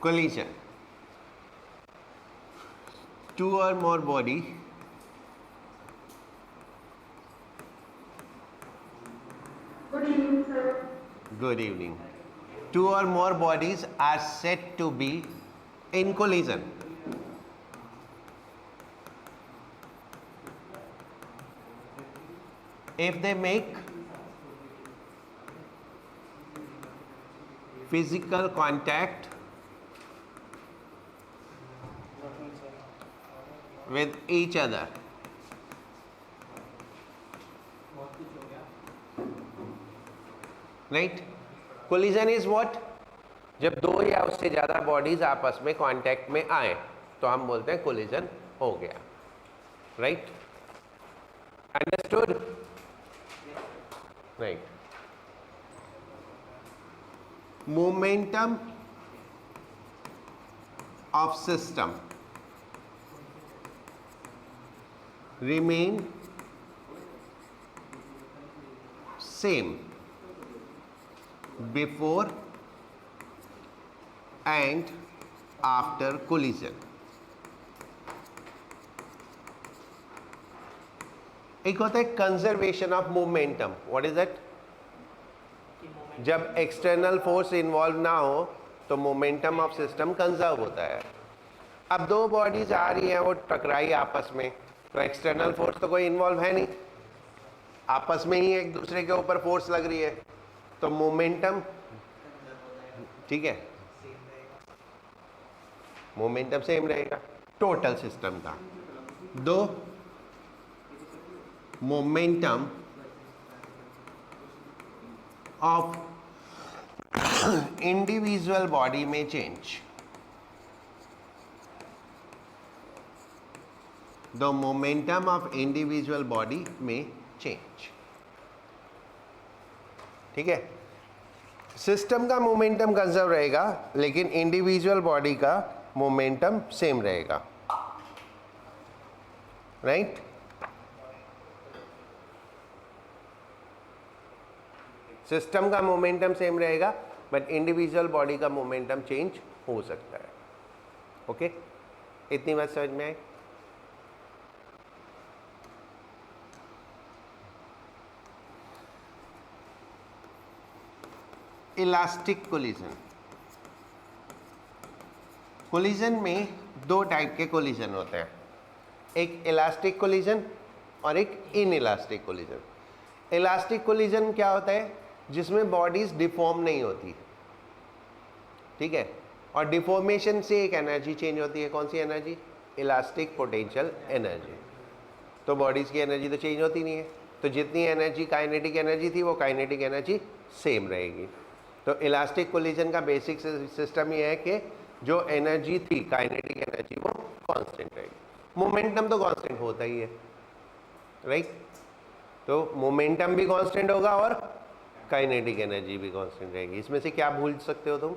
collision. Two or more body Good evening, sir. good evening. Two or more bodies are said to be in collision. If they make physical contact with each other. Right? Collision is what? जब दो या उससे ज़्यादा bodies आपस में contact में आए तो हम बोलते हैं कोलिजन हो गया. Right? Understood? Right. Momentum of system remain same before and after collision. एक होता है conservation of momentum. What is that? जब एक्सटर्नल फोर्स इन्वॉल्व ना हो तो मोमेंटम ऑफ सिस्टम कंजर्व होता है. अब दो बॉडीज आ रही हैं, वो टकराई आपस में, तो एक्सटर्नल फोर्स तो कोई इन्वॉल्व है नहीं, आपस में ही एक दूसरे के ऊपर फोर्स लग रही है, तो मोमेंटम ठीक है, मोमेंटम सेम रहेगा टोटल सिस्टम का. दो मोमेंटम ऑफ इंडिविजुअल बॉडी में change. The momentum of individual body may change. ठीक है, सिस्टम का मोमेंटम कंजर्व रहेगा लेकिन इंडिविजुअल बॉडी का मोमेंटम सेम रहेगा. राइट? सिस्टम का मोमेंटम सेम रहेगा बट इंडिविजुअल बॉडी का मोमेंटम चेंज हो सकता है. ओके, इतनी बात समझ में आई? Elastic collision. कोलिजन में दो टाइप के कोलिजन होते हैं, एक इलास्टिक कोलिजन और एक in elastic collision. Elastic collision क्या होता है? जिसमें बॉडीज डिफॉर्म नहीं होती. ठीक है, और डिफॉर्मेशन से एक एनर्जी चेंज होती है. कौन सी एनर्जी? Elastic potential energy. तो बॉडीज की एनर्जी तो चेंज होती नहीं है, तो जितनी एनर्जी काइनेटिक एनर्जी थी वो काइनेटिक एनर्जी सेम रहेगी. तो इलास्टिक कोलिजन का बेसिक सिस्टम ये है कि जो एनर्जी थी काइनेटिक एनर्जी वो कांस्टेंट रहेगी. मोमेंटम तो कांस्टेंट होता ही है. राइट? तो मोमेंटम भी कांस्टेंट होगा और काइनेटिक एनर्जी भी कांस्टेंट रहेगी. इसमें से क्या भूल सकते हो तुम?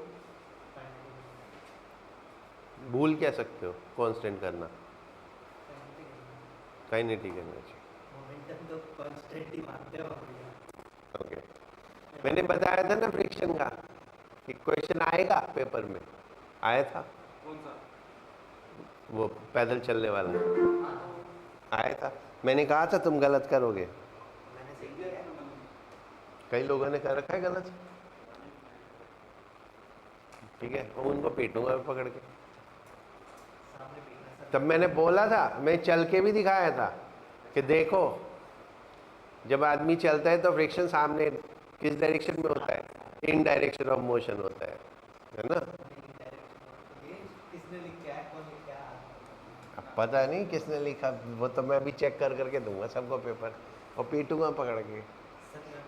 भूल क्या सकते हो कांस्टेंट करना? Kinetic energy. मोमेंटम तो कांस्टेंट ही मानते हो. ओके, मैंने बताया था ना फ्रिक्शन का कि क्वेश्चन आएगा पेपर में. आया था? कौन सा? वो पैदल चलने वाला आया था. मैंने कहा था तुम गलत करोगे. मैंने सही किया. कई लोगों ने कर रखा है गलत. ठीक है, वो उनको पीटूंगा पकड़ के. सामने पीटना. तब मैंने बोला था, मैं चल के भी दिखाया था कि देखो जब आदमी चलता है तो फ्रिक्शन सामने किस डायरेक्शन में होता है? इन डायरेक्शन ऑफ मोशन होता है ना? किसने लिखा है, कौन लिखा है? अब पता नहीं किसने लिखा, वो तो मैं अभी चेक कर करके दूंगा सबको पेपर और पीटूंगा पकड़ के.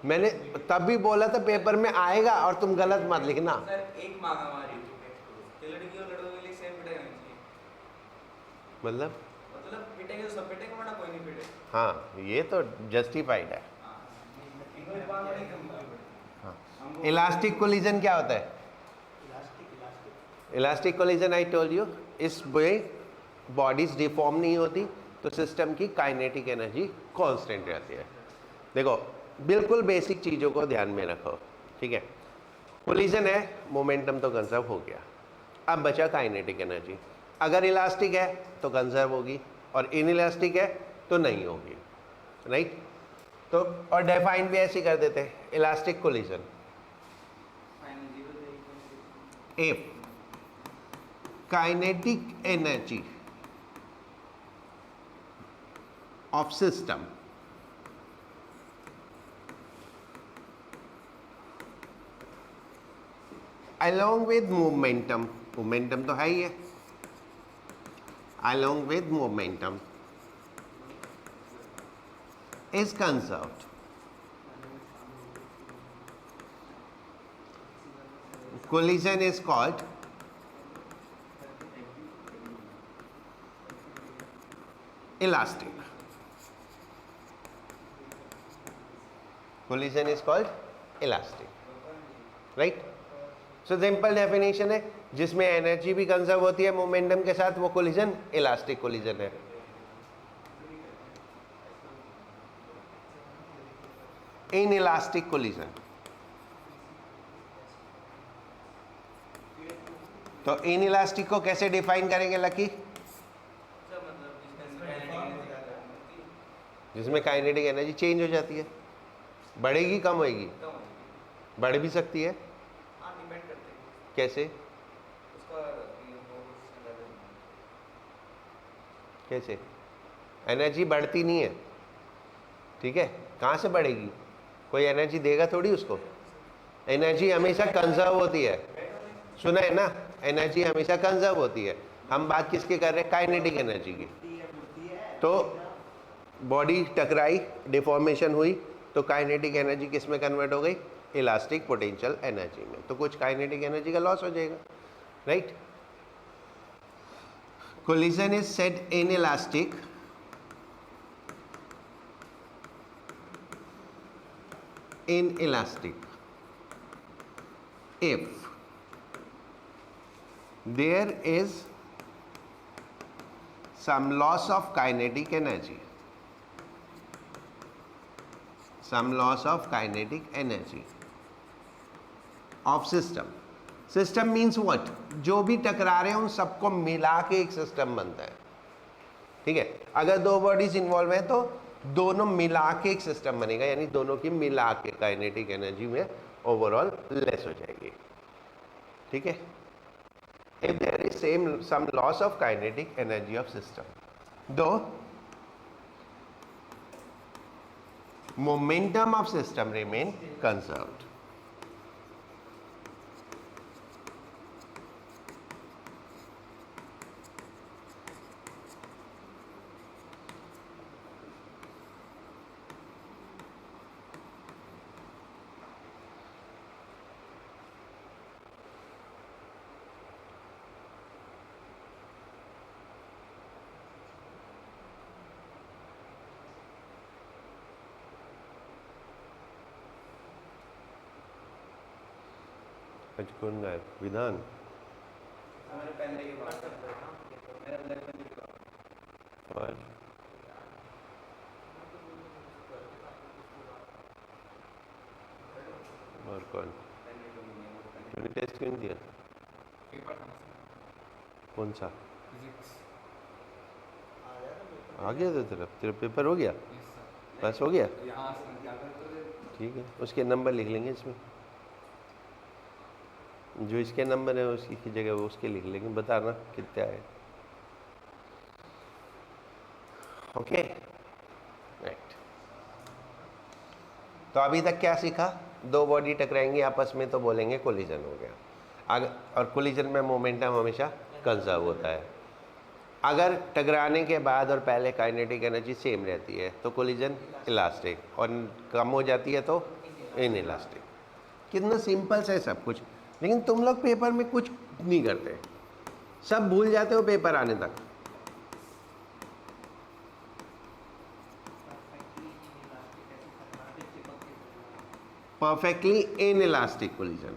मैंने तब भी बोला था पेपर में आएगा और तुम गलत मत लिखना. सर एक मांगा हमारी कि लड़की और लड़कों के लिए सेम पिटाई होनी चाहिए. मतलब पिटेंगे तो सब पिटेंगे वरना कोई नहीं पिटे. हाँ, ये तो जस्टिफाइड है. हाँ. इलास्टिक कोलिजन क्या होता है? Elastic collision I told you, इस वे बॉडीज डिफॉर्म नहीं होती तो सिस्टम की काइनेटिक एनर्जी कांस्टेंट रहती है. देखो बिल्कुल बेसिक चीज़ों को ध्यान में रखो. ठीक है, कोलिजन है, मोमेंटम तो कंजर्व हो गया. अब बचा काइनेटिक एनर्जी। अगर इलास्टिक है तो कंजर्व होगी और इनइलास्टिक है तो नहीं होगी, राइट। तो और डिफाइन भी ऐसे कर देते हैं, elastic collision if kinetic energy of system along with momentum, momentum तो है ही है, along with momentum is conserved, collision is called elastic. Collision is called elastic, right? So simple definition है, जिसमें एनर्जी भी कंजर्व होती है मोमेंटम के साथ, वो कोलिजन इलास्टिक कोलिजन है। इन इलास्टिक कोलिजन, तो इन इलास्टिक को कैसे डिफाइन करेंगे लकी? जिसमें काइनेटिक एनर्जी चेंज हो जाती है, बढ़ेगी कम होएगी, बढ़ भी सकती है, कैसे कैसे? एनर्जी बढ़ती नहीं है, ठीक है, कहाँ से बढ़ेगी? कोई एनर्जी देगा थोड़ी उसको, एनर्जी हमेशा कंजर्व होती है, सुना है ना, एनर्जी हमेशा कंजर्व होती है। हम बात किसकी कर रहे हैं? काइनेटिक एनर्जी की। तो बॉडी टकराई, डिफॉर्मेशन हुई, तो काइनेटिक एनर्जी किस में कन्वर्ट हो गई? इलास्टिक पोटेंशियल एनर्जी में। तो कुछ काइनेटिक एनर्जी का लॉस हो जाएगा, right. Collision is said in elastic if there is some loss of kinetic energy, some loss of kinetic energy of system. System means what? जो भी टकरा रहे हैं उन सबको मिला के एक सिस्टम बनता है, ठीक है। अगर दो बॉडीज इन्वॉल्व हैं तो दोनों मिला के एक सिस्टम बनेगा, यानी दोनों की मिला के काइनेटिक एनर्जी में ओवरऑल लेस हो जाएगी, ठीक है। If there is some loss of kinetic energy of system, though momentum of system remain conserved. आज कौन गायब? विधान। हमारे पहले ये बात करता था, मेरा लेवल भी और कौन? तूने टेस्ट क्यों नहीं दिया? कौन सा? आ गया था तेरा पेपर हो गया? बस हो गया, ठीक है। उसके नंबर लिख लेंगे इसमें, जो इसके नंबर है उसकी की जगह वो उसके लिख लेंगे, बताना कितना है, ओके, राइट। तो अभी तक क्या सीखा? दो बॉडी टकराएंगी आपस में तो बोलेंगे कोलिजन हो गया। अगर और कोलिजन में मोमेंटम हमेशा कंजर्व होता है। अगर टकराने के बाद और पहले काइनेटिक एनर्जी सेम रहती है तो कोलिजन इलास्टिक, और कम हो जाती है तो इनइलास्टिक। कितना सिंपल है सब कुछ, लेकिन तुम लोग पेपर में कुछ नहीं करते, सब भूल जाते हो पेपर आने तक। परफेक्टली इनइलास्टिक कोलिजन,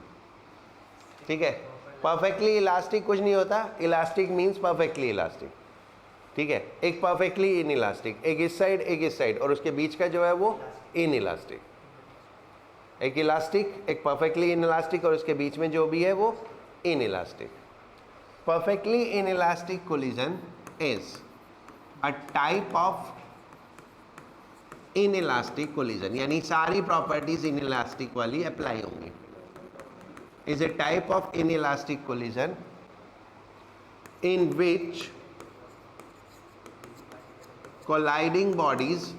ठीक है। परफेक्टली इलास्टिक कुछ नहीं होता, इलास्टिक मींस परफेक्टली इलास्टिक, ठीक है। एक परफेक्टली इनइलास्टिक, एक इस साइड एक इस साइड, और उसके बीच का जो है वो इनइलास्टिक। एक इलास्टिक, एक परफेक्टली इनइलास्टिक, और उसके बीच में जो भी है वो inelastic. perfectly inelastic collision is a type of inelastic collision, यानी सारी प्रॉपर्टीज inelastic वाली अप्लाई होंगी. is a type of inelastic collision in which colliding bodies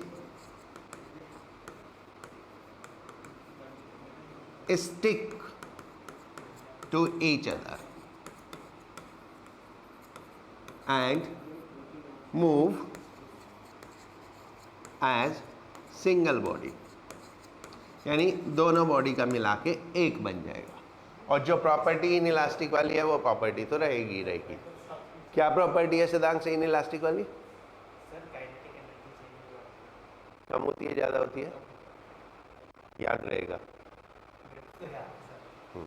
stick to each other and move as single body, यानी दोनों body का मिला के एक बन जाएगा. और जो प्रॉपर्टी इनइलास्टिक वाली है वो प्रॉपर्टी तो रहेगी ही रहेगी. क्या प्रॉपर्टी है सिद्धांत से इनइलास्टिक वाली? सर काइनेटिक एनर्जी चेंज हुआ कम होती है, ज़्यादा होती है? याद रहेगा. तो यार सर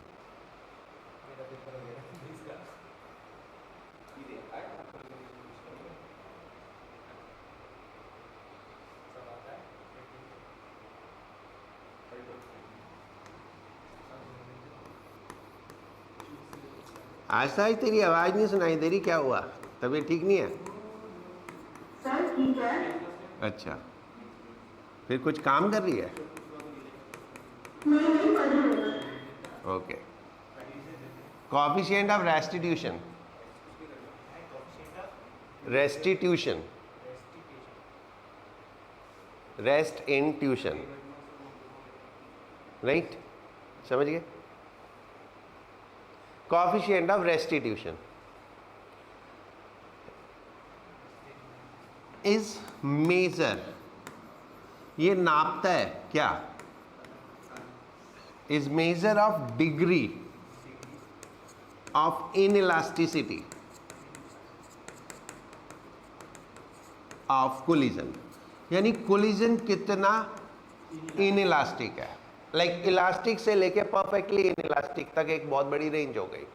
मेरा पेपर हो गया इसका सब आता है आज आज तेरी आवाज़ नहीं सुनाई दे रही, क्या हुआ? तबीयत ठीक नहीं है? सर ठीक है. अच्छा, फिर कुछ काम कर रही है? नहीं पढ़ रही हूँ. Okay. Coefficient of restitution, restitution, rest in tuition, right? समझ गए? Coefficient of restitution is measure, ये नापता है क्या? Is measure of degree of inelasticity of collision, यानी कोलिजन कितना इनइलास्टिक है. लाइक इलास्टिक से लेके परफेक्टली इनइलास्टिक तक एक बहुत बड़ी रेंज हो गई.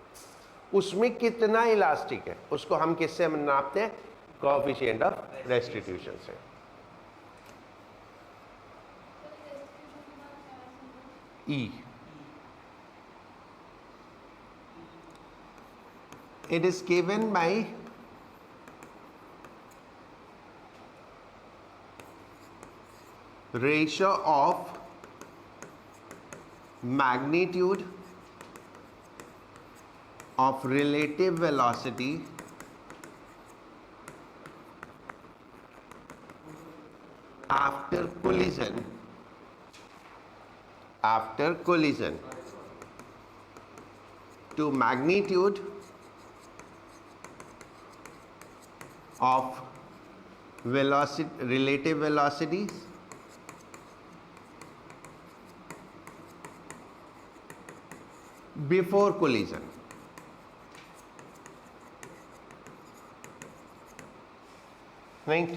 उसमें कितना इलास्टिक है उसको हम किससे नापते हैं? कोएफिशिएंट ऑफ रेस्टिट्यूशन से. E. It is given by ratio of magnitude of relative velocity after collision to magnitude of relative velocities before collision. Right?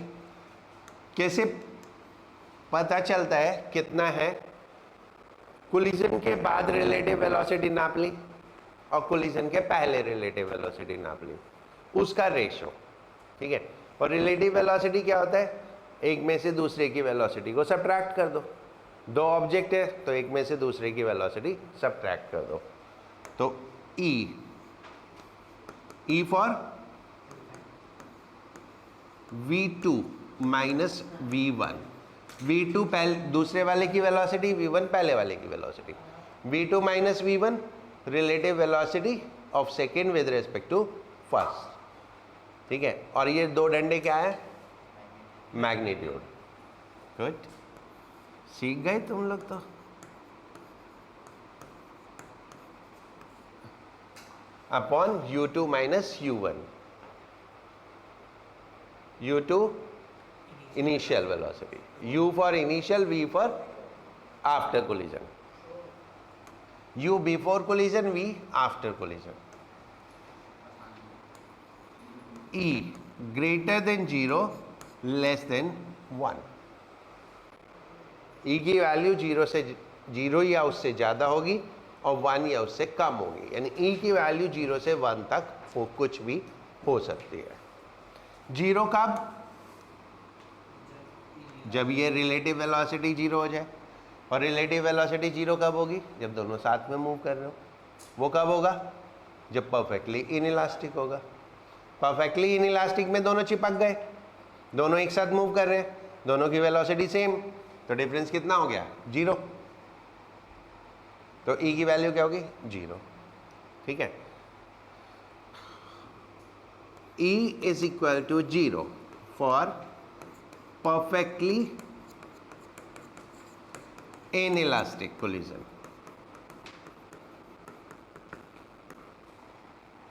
कैसे पता चलता है कितना है? कोलिजन के बाद रिलेटिव वेलोसिटी नाप ली और कोलिजन के पहले रिलेटिव वेलोसिटी नाप ली, उसका रेशो. ठीक है? और रिलेटिव वेलोसिटी क्या होता है? एक में से दूसरे की वेलोसिटी को सब्ट्रैक्ट कर दो. दो ऑब्जेक्ट है तो एक में से दूसरे की वेलोसिटी सब्ट्रैक्ट कर दो. तो E for V2 minus V1. V2 पहले दूसरे वाले की वेलोसिटी, V1 पहले वाले की velocity. V2 minus V1 relative velocity of second with respect to first. ठीक है? और ये दो डंडे क्या है? मैग्नीट्यूड. गुड, सीख गए तुम लोग तो. Upon U2 minus U1. U2 initial velocity, U for initial, V for after collision. U before collision, V after collision. E greater than 0, less than 1. E की वैल्यू 0 या उससे ज़्यादा होगी और 1 या उससे कम होगी. यानी E की वैल्यू 0 से 1 तक वो कुछ भी हो सकती है. 0 कब? जब ये रिलेटिव वेलोसिटी 0 हो जाए. और रिलेटिव वेलोसिटी 0 कब होगी? जब दोनों साथ में मूव कर रहे हो. वो कब होगा? जब परफेक्टली इनइलास्टिक होगा। परफेक्टली इनइलास्टिक में दोनों चिपक गए, दोनों एक साथ मूव कर रहे हैं, दोनों की वेलोसिटी सेम, तो डिफरेंस कितना हो गया? 0। तो E की वैल्यू क्या होगी? 0। ठीक है, E is equal to 0 for perfectly inelastic collision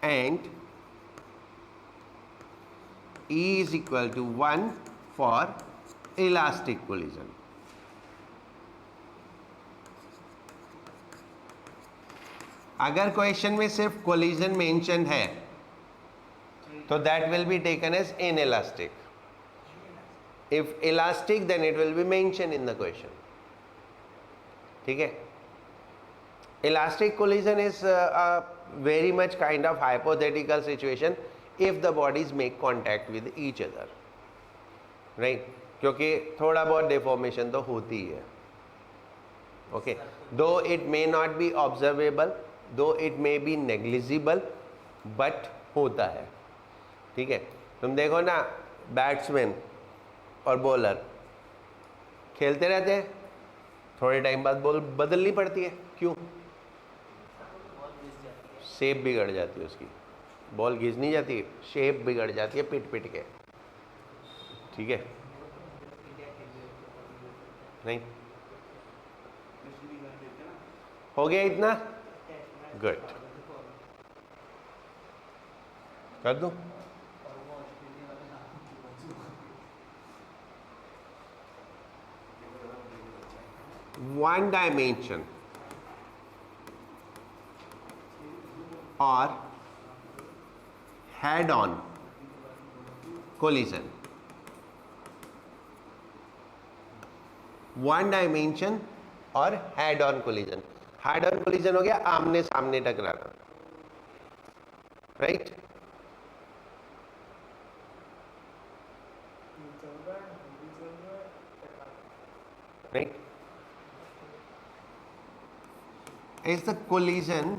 and E is equal to 1 for elastic collision. अगर क्वेश्चन में सिर्फ कोलिजन मेंशन है तो that will be taken as inelastic. If elastic then it will be mentioned in the question. ठीक है, elastic collision is a very much kind of hypothetical situation if the bodies make contact with each other, right, क्योंकि थोड़ा बहुत deformation तो होती ही है. Okay, though it may not be observable, though it may be negligible, but होता है. ठीक है, तुम देखो ना, बैट्समैन और बॉलर खेलते रहते हैं, थोड़े टाइम बाद बॉल बदलनी पड़ती है. क्यों? शेप बिगड़ जाती है उसकी. बॉल घिस नहीं जाती, शेप बिगड़ जाती है पिट पिट के. ठीक है, नहीं हो गया इतना? गुड, कर दूं? One dimension or head-on collision. One dimension और head-on collision. Head-on collision हो गया आमने सामने टकराना, right? Right, is the collision.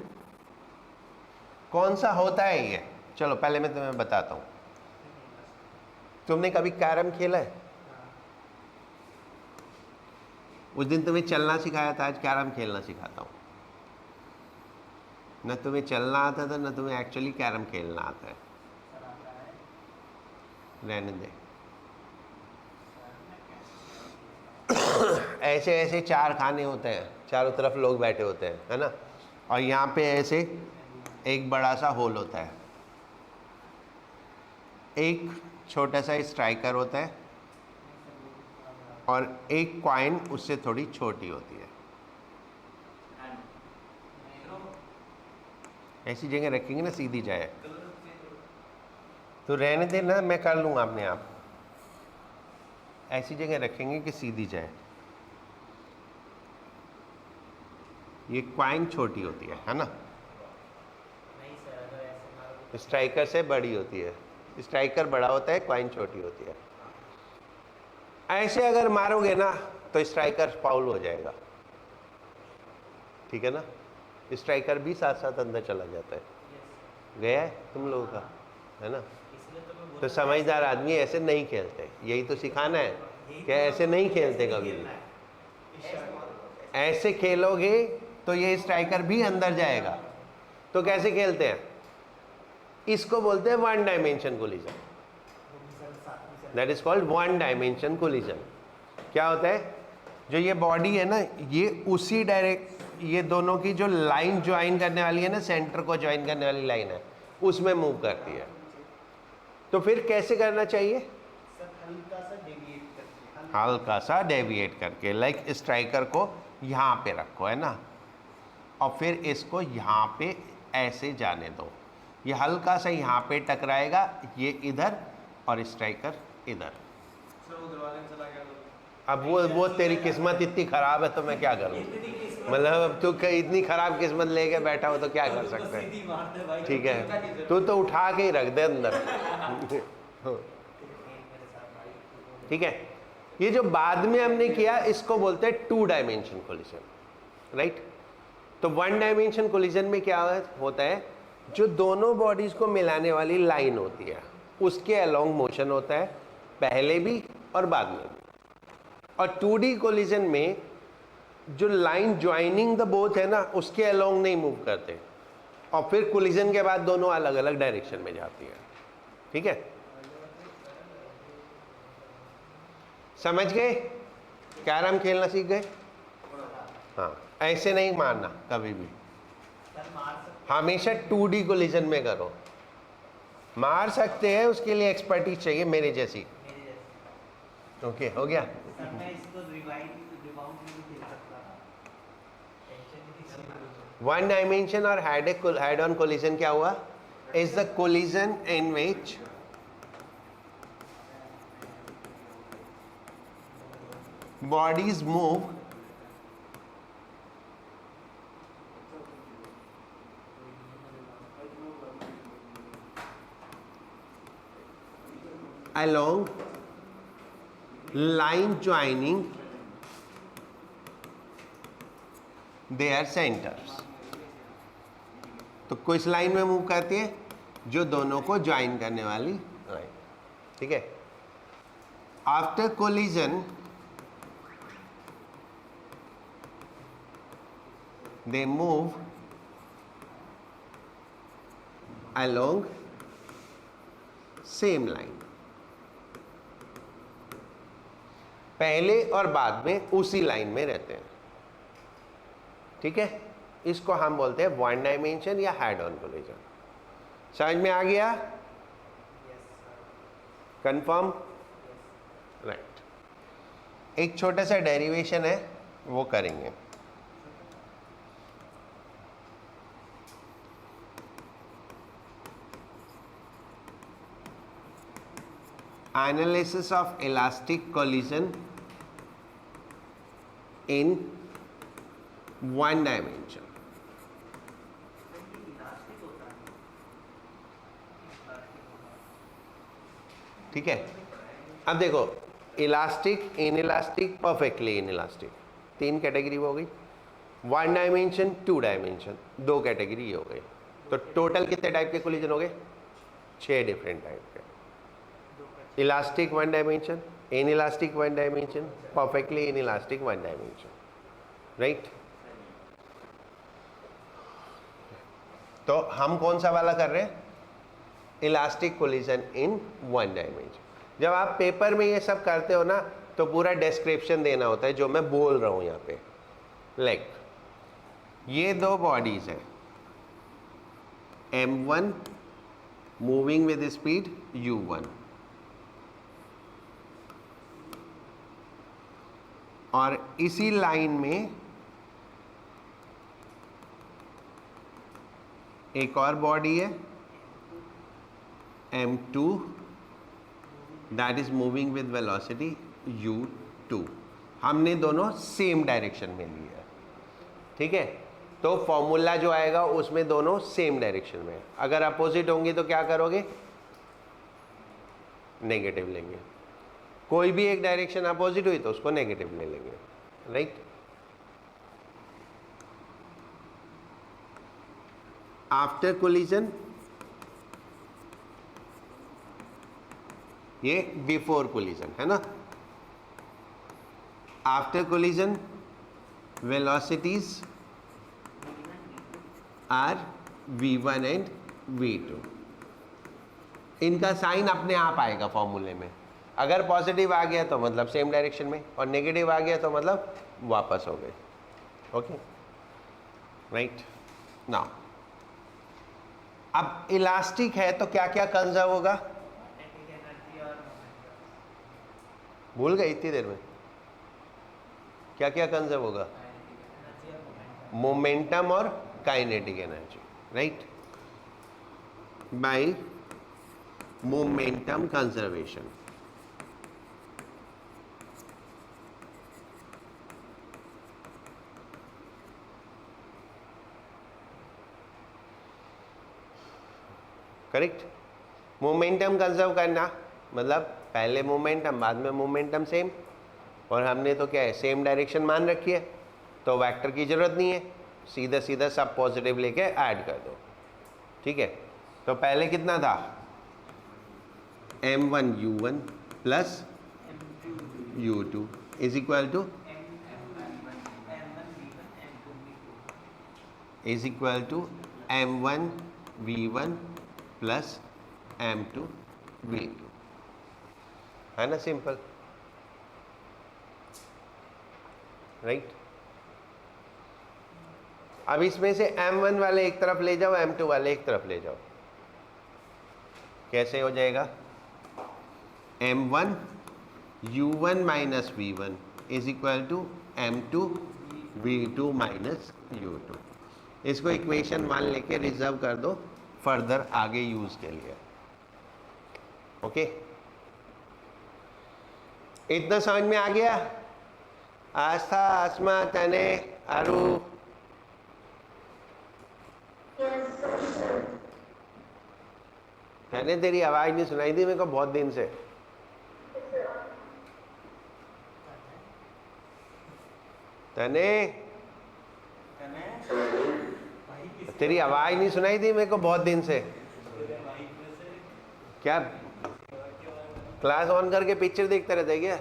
कौन सा होता है ये? चलो पहले मैं तुम्हें बताता हूं. तुमने कभी कैरम खेला है? उस दिन तुम्हें चलना सिखाया था, आज कैरम खेलना सिखाता हूं. न तुम्हें चलना आता था, न तुम्हें एक्चुअली कैरम खेलना आता है. रहने दे. ऐसे ऐसे चार खाने होते हैं, चारों तरफ लोग बैठे होते हैं, है ना, और यहाँ पे ऐसे एक बड़ा सा होल होता है. एक छोटा सा स्ट्राइकर होता है और एक कॉइन उससे थोड़ी छोटी होती है. ऐसी जगह रखेंगे ना सीधी जाए, तो रहने दे ना, मैं कर लूँगा अपने आप. ऐसी जगह रखेंगे कि सीधी जाए. ये क्वाइन छोटी होती है ना, स्ट्राइकर से बड़ी होती है. स्ट्राइकर बड़ा होता है, क्वाइन छोटी होती है. ऐसे अगर मारोगे ना तो स्ट्राइकर फाउल हो जाएगा. ठीक है ना, स्ट्राइकर भी साथ साथ अंदर चला जाता है. गया है तुम लोगों का, है ना? तो समझदार आदमी ऐसे नहीं खेलते. यही तो सिखाना है कि ऐसे नहीं खेलते कभी भी. ऐसे खेलोगे तो ये स्ट्राइकर भी अंदर जाएगा. तो कैसे खेलते हैं? इसको बोलते हैं one dimension collision. That is called one dimension collision. क्या होता है, जो ये बॉडी है ना, ये उसी डायरेक्ट, ये दोनों की जो लाइन ज्वाइन करने वाली है ना, सेंटर को ज्वाइन करने वाली लाइन है, उसमें मूव करती है. तो फिर कैसे करना चाहिए? हल्का सा डेविएट करके, लाइक स्ट्राइकर को यहाँ पे रखो, है ना, और फिर इसको यहाँ पे ऐसे जाने दो. ये हल्का सा यहाँ पे टकराएगा, ये इधर और स्ट्राइकर इधर. अब वो तेरी किस्मत इतनी खराब है तो मैं क्या करूँ? मतलब तू इतनी खराब किस्मत लेके बैठा हो तो क्या कर सकते हैं? ठीक है, तू तो उठा के ही रख दे अंदर. ठीक है, ये जो बाद में हमने किया इसको बोलते हैं टू डायमेंशन कोलिजन, राइट? तो वन डायमेंशन कोलिजन में क्या होता है जो दोनों बॉडीज को मिलाने वाली लाइन होती है उसके अलोंग मोशन होता है, पहले भी और बाद में भी। और 2D कोलिजन में जो लाइन ज्वाइनिंग द बोथ है ना, उसके अलोंग नहीं मूव करते, और फिर कोलिजन के बाद दोनों अलग अलग डायरेक्शन में जाती है। ठीक है, समझ गए? कैरम खेलना सीख गए? हाँ, ऐसे नहीं मारना कभी भी, सर मार सकते हमेशा 2D कोलिजन में करो। मार सकते हैं, उसके लिए एक्सपर्टीज चाहिए मेरे जैसी। मेरे जैसे। ओके, हो गया? सर मैं इसको रिबाउंड भी खेल सकता था, टेंशन नहीं करना। वन डायमेंशन और हेड ऑन कोलिजन क्या हुआ? Is the collision in which bodies move along line joining their centers। तो किस लाइन में मूव करती है? जो दोनों को ज्वाइन करने वाली लाइन। ठीक है, after collision they move along same line। पहले और बाद में उसी लाइन में रहते हैं। ठीक है, इसको हम बोलते हैं वन डायमेंशन या हेड ऑन कोलिजन। समझ में आ गया? कंफर्म? राइट। एक छोटा सा डेरिवेशन है, वो करेंगे। Analysis of elastic collision in one dimension। ठीक है, अब देखो, elastic, in elastic, perfectly in elastic, तीन कैटेगरी हो गई। वन डायमेंशन, टू डायमेंशन, दो कैटेगरी हो गई। तो टोटल कितने टाइप के कोलिजन हो गए? 6 डिफरेंट टाइप के। Elastic one dimension, in elastic one dimension, perfectly in elastic one dimension. Right, तो हम कौन सा वाला कर रहे हैं? Elastic collision in one dimension. जब आप पेपर में ये सब करते हो ना, तो पूरा डिस्क्रिप्शन देना होता है जो मैं बोल रहा हूं यहाँ पे। लाइक ये दो बॉडीज हैं, m1 moving with speed u1, और इसी लाइन में एक और बॉडी है m2 that is moving with velocity u2। हमने दोनों सेम डायरेक्शन में लिया है। ठीक है, तो फॉर्मूला जो आएगा उसमें दोनों सेम डायरेक्शन में। अगर अपोजिट होंगे तो क्या करोगे? नेगेटिव लेंगे। कोई भी एक डायरेक्शन अपोजिट हुई तो उसको नेगेटिव ले लेंगे। राइट, आफ्टर कोलिजन, ये बिफोर कोलिजन है ना। After collision velocities are v1 and v2। इनका साइन अपने आप आएगा फॉर्मूले में। अगर पॉजिटिव आ गया तो मतलब सेम डायरेक्शन में, और नेगेटिव आ गया तो मतलब वापस हो गए। Okay, right. नाउ अब इलास्टिक है तो क्या क्या कंजर्व होगा? भूल गए इतनी देर में? क्या क्या कंजर्व होगा? मोमेंटम और kinetic energy. Right, by momentum conservation. Correct, momentum conserve करना मतलब पहले मोमेंटम बाद में मोमेंटम सेम, और हमने तो क्या है, सेम डायरेक्शन मान रखी है, तो वेक्टर की जरूरत नहीं है, सीधा सीधा सब पॉजिटिव लेके ऐड कर दो। ठीक है, तो पहले कितना था, m1u1 plus u2 is equal to m1v1 plus m2v2, है ना, सिंपल, राइट। अब इसमें से m1 वाले एक तरफ ले जाओ, m2 वाले एक तरफ ले जाओ, कैसे हो जाएगा, m1 u1 minus v1 is equal to m2 v2 minus u2। इसको इक्वेशन 1 लेके रिजर्व कर दो फर्दर आगे यूज के लिए। ओके, इतना समझ में आ गया? आस्था, आसमा, तने, आरू, तने तेरी आवाज नहीं सुनाई थी मेरे को बहुत दिन से। तने तेरी आवाज नहीं सुनाई थी मेरे को बहुत दिन से। क्या क्लास ऑन करके पिक्चर देखते रहते क्या?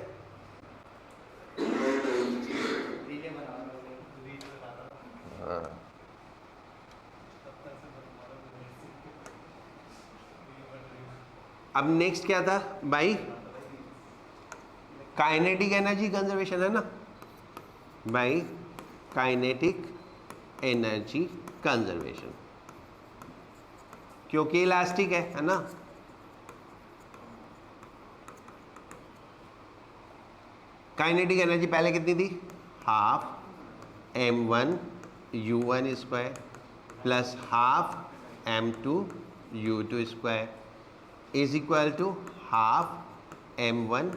हाँ, अब नेक्स्ट क्या था भाई, काइनेटिक एनर्जी कंजर्वेशन है ना भाई, काइनेटिक एनर्जी कंजर्वेशन, क्योंकि इलास्टिक है ना। काइनेटिक एनर्जी पहले कितनी थी, half m1 u1 square plus half m2 u2 square is equal to half m1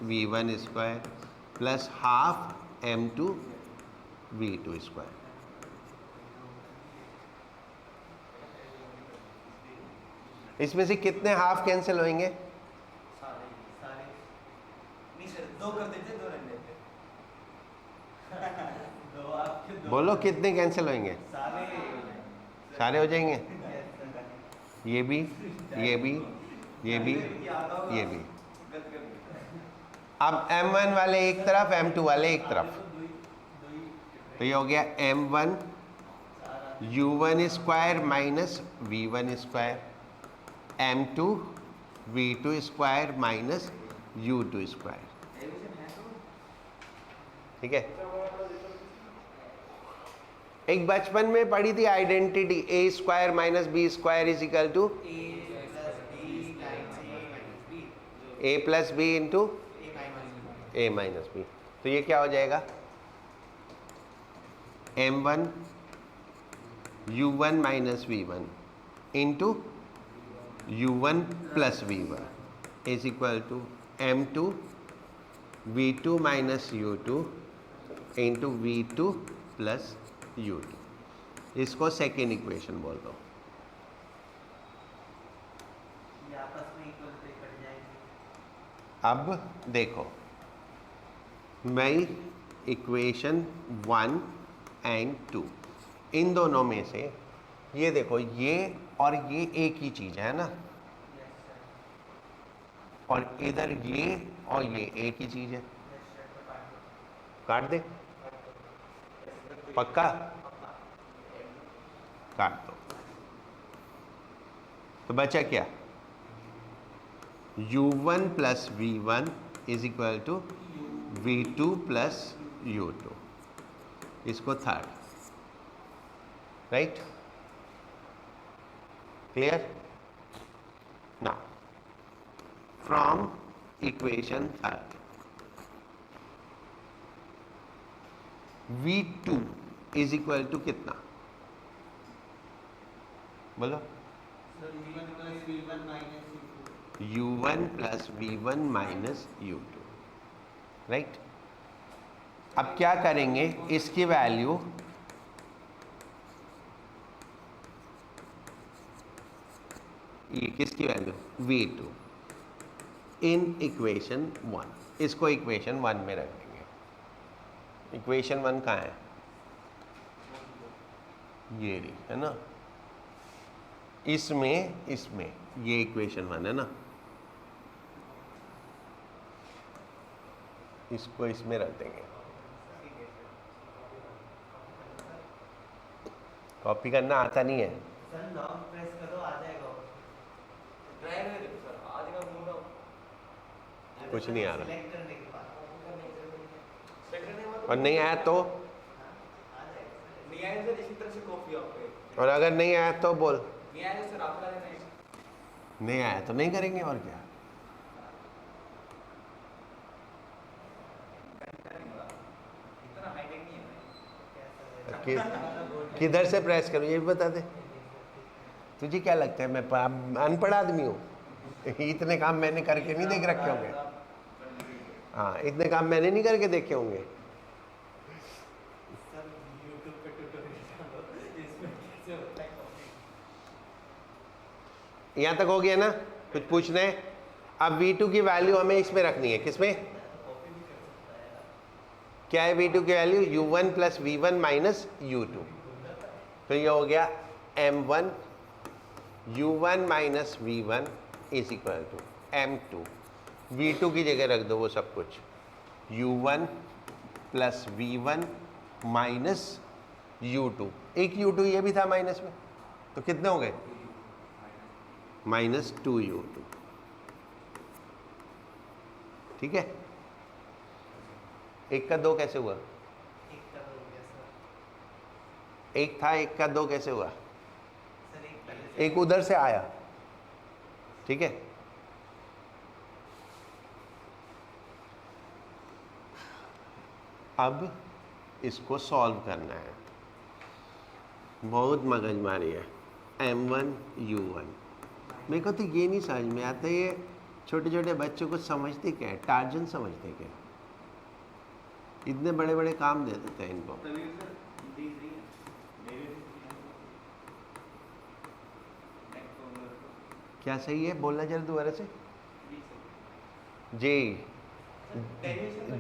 v1 square plus half m2 v2 square. इसमें से कितने हाफ कैंसिल होंगे? सारे नहीं सर, 2 कर देते, 2 रख देते। दो आपके दो, बोलो कितने कैंसिल होंगे? सारे हो जाएंगे, ये भी, ये भी, ये भी, ये भी। अब m1 वाले एक तरफ, m2 वाले एक तरफ, तो ये हो गया m1 u1 square minus v1 square, m2 v2 square minus u2 square, ठीक है। एक बचपन में पढ़ी थी identity, a square minus b square is equal to a plus B into a minus B. तो ये क्या हो जाएगा, m1 u1 minus v1 into u1 plus v1 is equal to m2 v2 minus u2 into v2 plus u2। इसको second equation बोल दो। ये आपस में इक्वल पे कट जाएंगे। अब देखो, मैं इक्वेशन 1 एंड 2 इन दोनों में से ये देखो, ये और ये एक ही चीज है ना, और इधर ये और ये एक ही चीज है, काट दे, पक्का काट दो। तो बचा क्या, u1 plus v1 is equal to v2 plus u2, इसको third, right, clear. Now from equation third, v2 is equal to कितना, बोलो, u1 plus v1 minus u2, right. अब क्या करेंगे, इसकी वैल्यू ये किसकी वैल्यू, v2 इन इक्वेशन 1, इसको इक्वेशन 1 में रख देंगे। इक्वेशन 1 कहाँ है, ये रही है ना, इसमें इसमें ये इक्वेशन 1 है ना, इसको इसमें रख देंगे। कॉपी करना आता नहीं है। सर लॉन्ग प्रेस करो आ जाएगा। ट्राई में देखो सर, आज का मूड ऑफ कुछ नहीं आ रहा। सिलेक्ट करने के बाद और नहीं आया तो, नहीं आया सर, इसी तरह से कॉपी आपको। और अगर नहीं आया तो बोल, नहीं आया सर, आप करें नहीं। नहीं आया तो नहीं करेंगे, और क्या। इतना हाईटेक नहीं है। किधर से प्रेस करूँ ये भी बता दे। तुझे क्या लगता है मैं अनपढ़ आदमी हूँ? इतने काम मैंने करके नहीं देख रखे होंगे। हाँ, इतने काम मैंने नहीं करके देखे होंगे। सर YouTube पे ट्यूटोरियल डालो इसमें कैसे होता है कॉपी। यहाँ तक हो गया ना? कुछ पूछना है? अब V2 की वैल्यू हमें इसमें रखनी है। किसमें? क्या है V2 की value? U1 plus V1 minus U2। तो ये हो गया M1 U1 minus V1 is equal to M2। V2 की जगह रख दो वो सब कुछ, U1 plus V1 minus U2। एक U2 ये भी था माइनस में, तो कितने हो गए? Minus 2U2। ठीक है। एक का 2 कैसे हुआ? एक का हो गया सर। एक था, एक का 2 कैसे हुआ? सर एक पहले से एक उधर से आया। ठीक है। अब इसको सॉल्व करना है। बहुत मगजमारी है। M1 U1। मेरे को तो ये नहीं समझ में आता, ये छोटे छोटे बच्चों को समझते क्या है? टार्जन समझते क्या? इतने बड़े बड़े काम दे देते हैं इनको। क्या सही है? बोलना जरा दोबारा से। जेई,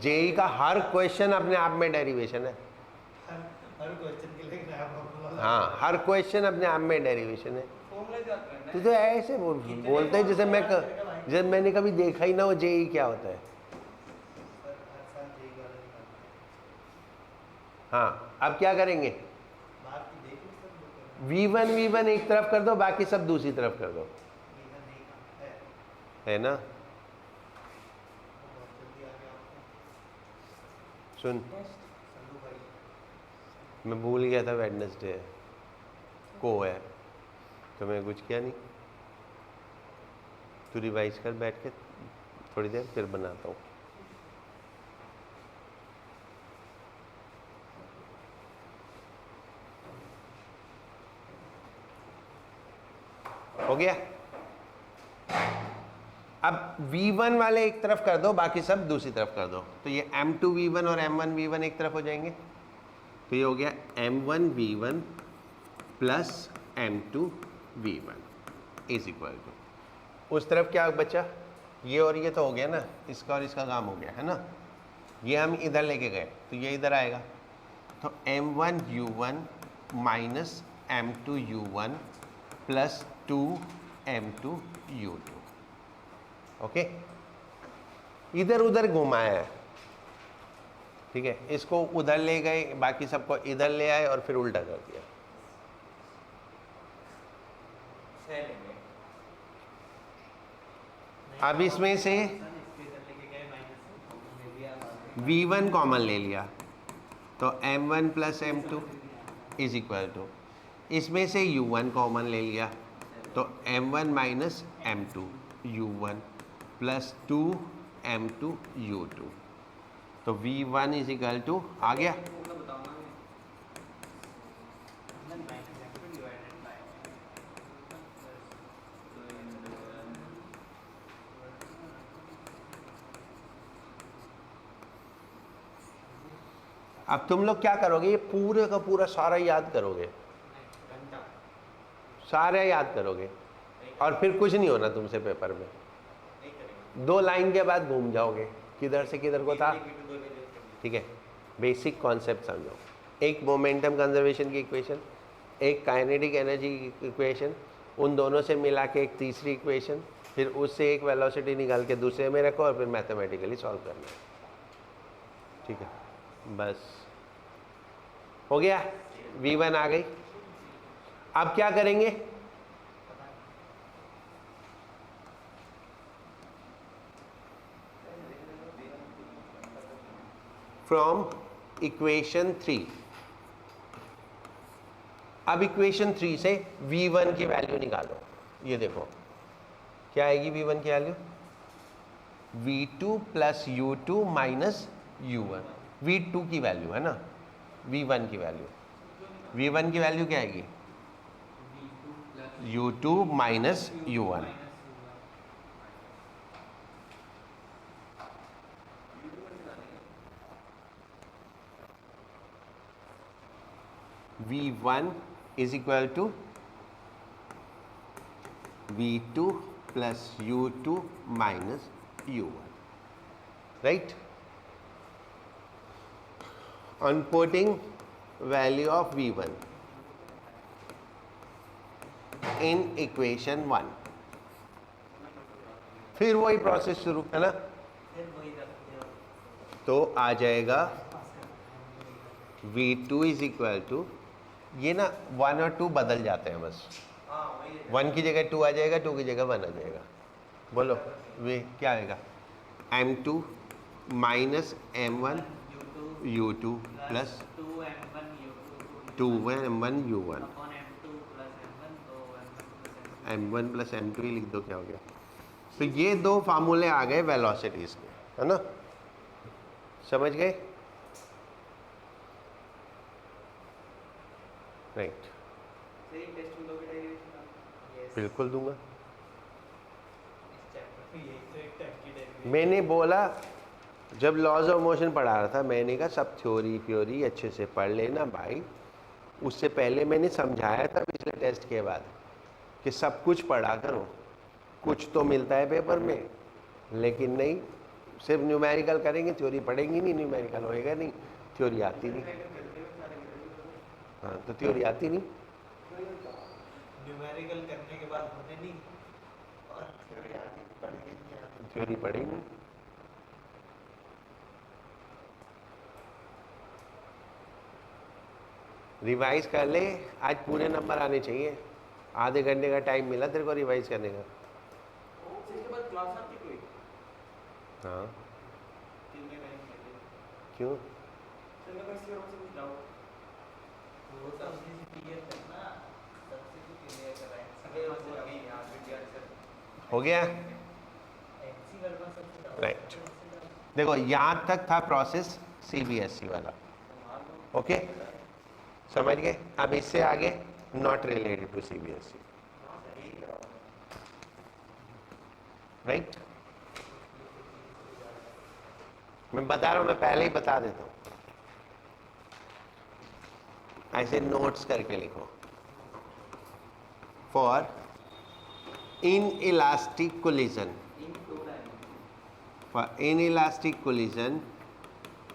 जेई का हर क्वेश्चन अपने आप में डेरिवेशन है। हर क्वेश्चन के लिए नया फॉर्मूला। हाँ, हर क्वेश्चन अपने आप में डेरिवेशन है। फॉर्मूला याद करना तो ऐसे बोलते हैं जैसे जैसे मैंने कभी देखा ही ना हो जेई क्या होता है। सर हर साल जेई वाला निकालते हैं। हाँ, अब क्या करेंगे? बात की देख लो सर लोग। V1 एक तरफ कर दो, बाकी सब दूसरी तरफ कर दो, नहीं है है ना? बहुत जल्दी आ गया आपको। सुन, संधू भाई मैं भूल गया था वेडनेसडे को है, तो मैं कुछ किया नहीं। तू रिवाइज कर बैठ के थोड़ी देर, फिर बनाता हूँ। हो गया? अब V1 वाले एक तरफ कर दो, बाकी सब दूसरी तरफ कर दो। तो ये M2 V1 और M1 V1 एक तरफ हो जाएंगे। तो ये हो गया M1 V1 plus M2 V1 is equal to, उस तरफ क्या बचा? ये और ये तो हो गया ना, इसका और इसका काम हो गया है ना। ये हम इधर लेके गए तो ये इधर आएगा। तो M1 U1 minus M2 U1 plus 2 M2 U2। Okay, इधर उधर घुमाया है। ठीक है, इसको उधर ले गए, बाकी सबको इधर ले आए और फिर उल्टा कर दिया। अब इसमें से V1 कॉमन ले लिया, तो M1 plus M2 is equal to, इसमें से U1 कॉमन ले लिया, तो M1 minus M2 U1 plus 2 M2 U2। तो V1 इज इक्वल टू आ गया। अब तुम लोग क्या करोगे? ये पूरे का पूरा सारा याद करोगे, सारा याद करोगे, और फिर कुछ नहीं होना तुमसे पेपर में। 2 लाइन के बाद घूम जाओगे, किधर से किधर को था। ठीक है, बेसिक कॉन्सेप्ट समझो। एक मोमेंटम कंजर्वेशन की इक्वेशन, एक काइनेटिक एनर्जी की इक्वेशन, उन दोनों से मिला के एक तीसरी इक्वेशन, फिर उससे एक वेलोसिटी निकाल के दूसरे में रखो और फिर मैथमेटिकली सॉल्व करना है। ठीक है, बस हो गया, v1 आ गई। अब क्या करेंगे, फ्रॉम इक्वेशन 3, अब इक्वेशन 3 से v1 की वैल्यू निकालो। ये देखो क्या आएगी v1 की value, v2 plus u2 minus u1, v2 की वैल्यू है ना, v1 की वैल्यू, v1 की वैल्यू क्या आएगी, u2 minus u1। v1 is equal to v2 plus u2 minus u1, right? On putting value of v1 in equation 1, फिर वही process शुरू है ना, फिर वही रखते हो। तो आ जाएगा v2 is equal to, ये ना 1 और 2 बदल जाते हैं बस, 1 की जगह 2 आ जाएगा, 2 की जगह 1 आ जाएगा। बोलो वे क्या आएगा, m2 minus m1 u2 plus 2m1 u1, m1 plus m2 ही लिख दो, क्या हो गया। तो ये दो फार्मूले आ गए वेलोसिटीज के, है ना, समझ गए, राइट? बिल्कुल दूंगा। मैंने बोला जब लॉज ऑफ मोशन पढ़ा रहा था, मैंने कहा सब थ्योरी अच्छे से पढ़ लेना भाई। उससे पहले मैंने समझाया था पिछले टेस्ट के बाद कि सब कुछ पढ़ा करो, कुछ तो मिलता है पेपर में, लेकिन नहीं सिर्फ न्यूमेरिकल करेंगे, थ्योरी पढ़ेंगे नहीं, न्यूमेरिकल होएगा नहीं, थ्योरी आती नहीं। हाँ, तो थ्योरी आती नहीं, न्यूमेरिकल करने के बाद होने नहीं, और थ्योरी आती पढ़ेंगे, थ्योरी पढ़ेंगे। रिवाइज कर ले, आज पूरे नंबर आने चाहिए। आधे घंटे का टाइम मिला तेरे को रिवाइज करने का। उसके बाद क्लास आती कोई, हाँ, तीन में टाइम के लिए क्यों? सर मैं किसी और से पूछ रहा हूँ, वो सबसे क्लियर करना, सबसे क्लियर कराएं। सभी से अभी यहाँ विद्यार्थी सर हो गया, एमसी वर्मा सबसे राइट। देखो यहाँ तक था प्रोसेस सीबीएसई वाला, ओके, समझ गए। अब इससे आगे not related to CBSE, right. मैं बता रहा हूं, मैं पहले ही बता देता हूं, ऐसे नोट्स करके लिखो। For in elastic collision, for inelastic collision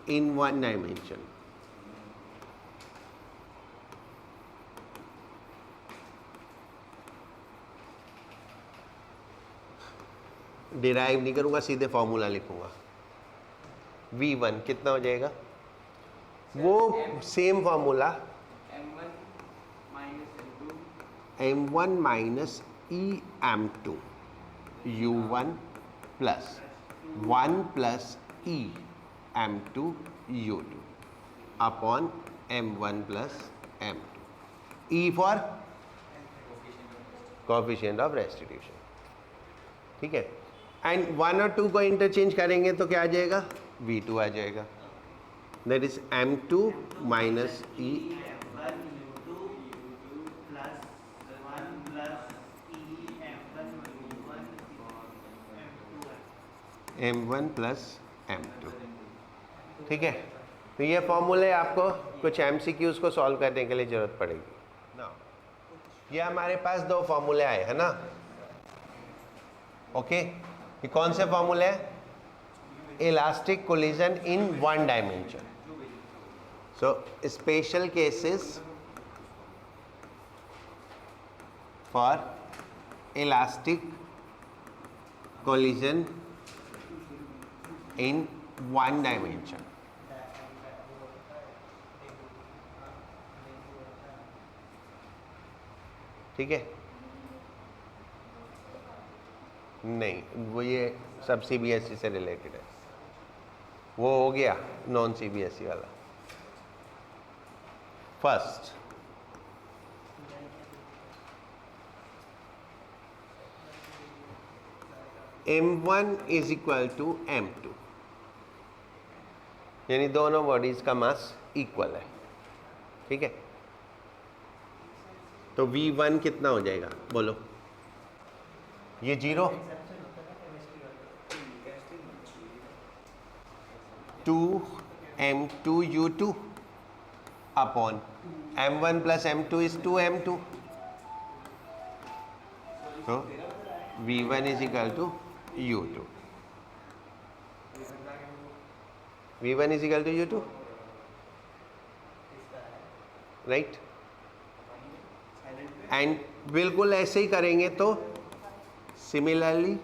in one dimension, derive नहीं करूंगा, सीधे फॉर्मूला लिखूंगा। v1 कितना हो जाएगा, वो same formula m1 minus E m2 u1 plus 1 plus E m2 u2 upon m1 plus m2, E for coefficient of restitution, ठीक है। एंड 1 और 2 को इंटरचेंज करेंगे तो क्या आ जाएगा, v2 आ जाएगा, that is m2 minus E m1 plus m2, ठीक है। तो ये फॉर्मूले आपको कुछ MCQs को सॉल्व करने के लिए जरूरत पड़ेगी ना। ये हमारे पास दो फॉर्मूले आए हैं ना, ओके। ये कौन से फॉर्मूले हैं, elastic collision in one dimension. So special cases for elastic collision in one dimension. ठीक है? नहीं, वो ये सब CBSE से रिलेटेड है, वो हो गया नॉन CBSE वाला. First M1 is equal to M2, यानी दोनों बॉडीज का मास इक्वल है. ठीक है? तो V1 कितना हो जाएगा बोलो? ये 0, 2m2u2 upon m1 plus m2 is 2m2. तो V1 is equal to u2. V1 is equal to u2, right? And बिल्कुल ऐसे ही करेंगे तो similarly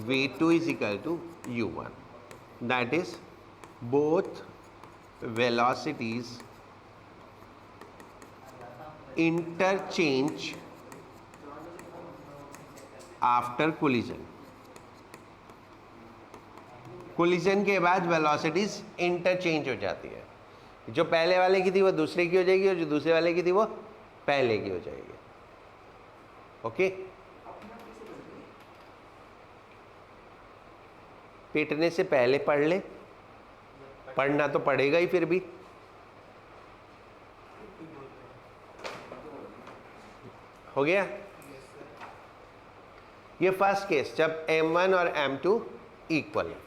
V2 is equal to u1. That is both velocities interchange after collision. Collision के बाद velocities interchange हो जाती है. जो पहले वाले की थी वो दूसरे की हो जाएगी और जो दूसरे वाले की थी वो पहले की हो जाएगी. ओके? पीटने से पहले पढ़ ले, पढ़ना तो पड़ेगा ही फिर भी. हो गया? ये फर्स्ट केस जब M1 और M2 इक्वल है.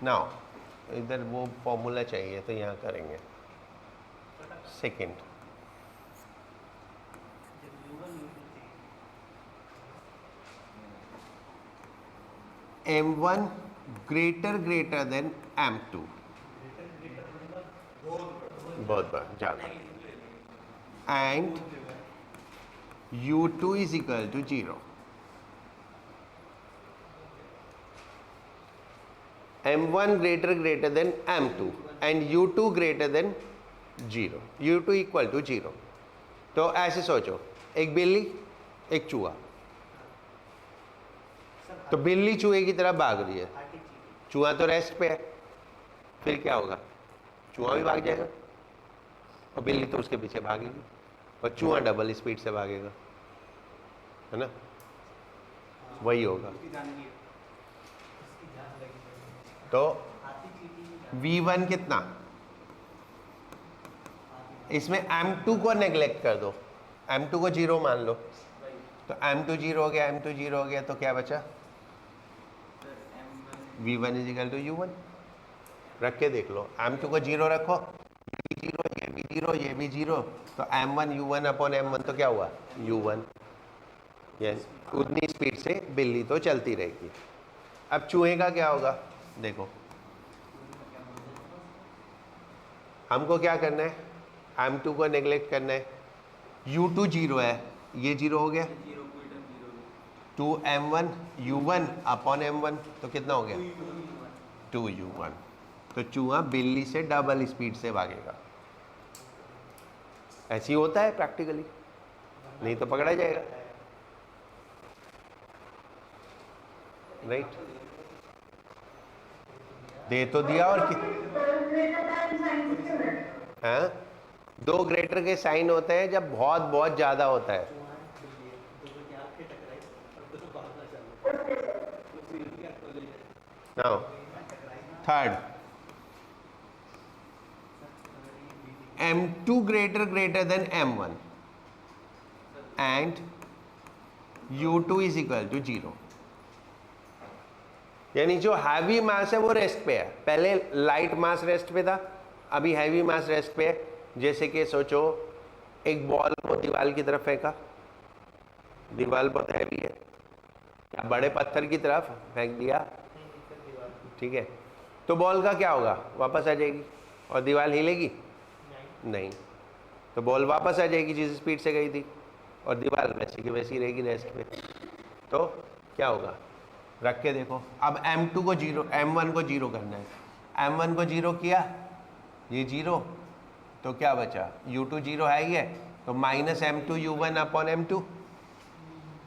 नाउ इधर वो फॉर्मूला चाहिए तो यहाँ करेंगे. Second, M1 greater than M2. बहुत बड़ा ज़्यादा. And U2 is equal to 0. M1 greater than M2 and U2 greater than 0. U2 equal to 0. तो ऐसे सोचो, एक बिल्ली एक चूहा. तो बिल्ली चूहे की तरफ भाग रही है, चूहा तो रेस्ट पे है. फिर क्या होगा? चूहा भी भाग जाएगा और बिल्ली तो उसके पीछे भागेगी और चूहा डबल स्पीड से भागेगा, है ना? वही होगा. तो V1 कितना? इसमें M2 को नेग्लेक्ट कर दो, M2 को 0 मान लो. तो M2 0 हो गया, M2 0 हो गया, तो क्या बचा? V1 is equal to U1. रख के देख लो, M2 को 0 रखो, ये भी 0, ये भी 0, ये भी 0, तो M1 U1 अपॉन M1 तो क्या हुआ? U1. यस, उतनी स्पीड से बिल्ली तो चलती रहेगी. अब चूहे का क्या होगा? देखो, हमको क्या करना है? M2 को नेग्लेक्ट करना है. U2 0 है, ये 0 हो गया. 2m1 u1 अपॉन m1 तो कितना हो गया? 2u1. तो चूहा बिल्ली से डबल स्पीड से भागेगा. ऐसी होता है प्रैक्टिकली, नहीं तो पकड़ा जाएगा. राइट? दे तो दिया और हाँ, 2 ग्रेटर के साइन होते हैं जब बहुत बहुत ज्यादा होता है. Now third, M2 greater than M1 and U2 is equal to 0. यानी जो हैवी मास है वो रेस्ट पे है. पहले लाइट मास रेस्ट पे था, अभी हैवी मास रेस्ट पे है. जैसे कि सोचो एक बॉल को दीवार की तरफ फेंका, दीवार बहुत हैवी है, या बड़े पत्थर की तरफ फेंक दिया, ठीक है, तो बॉल का क्या होगा? वापस आ जाएगी और दीवार हिलेगी? नहीं. तो बॉल वापस आ जाएगी जिस स्पीड से गई थी, और दीवार वैसी की वैसी रहेगी रेस्ट पे। तो क्या होगा, रख के देखो। अब m2 को 0, m1 को 0 करना है। m1 को 0 किया, ये 0, तो क्या बचा, u2 0 है ही है, तो minus m2 u1 upon m2,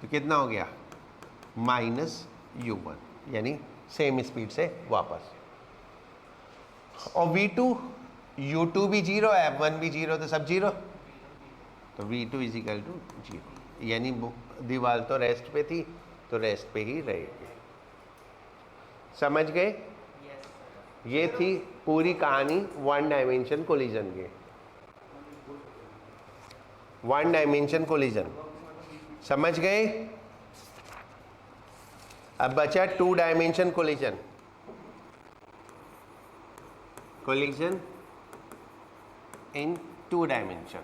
तो कितना हो गया, माइनस u1, यानी सेम स्पीड से वापस। और v2, u2 भी 0 है, m1 भी 0, तो सब 0, तो v2 इज इक्वल टू 0, यानी दीवार तो रेस्ट पे थी, तो रेस्ट पे ही रहेगी। समझ गए? ये थी पूरी कहानी वन डायमेंशन कोलिजन की। वन डायमेंशन कोलिजन समझ गए? अब बचा two dimension collision. Collision in two dimension,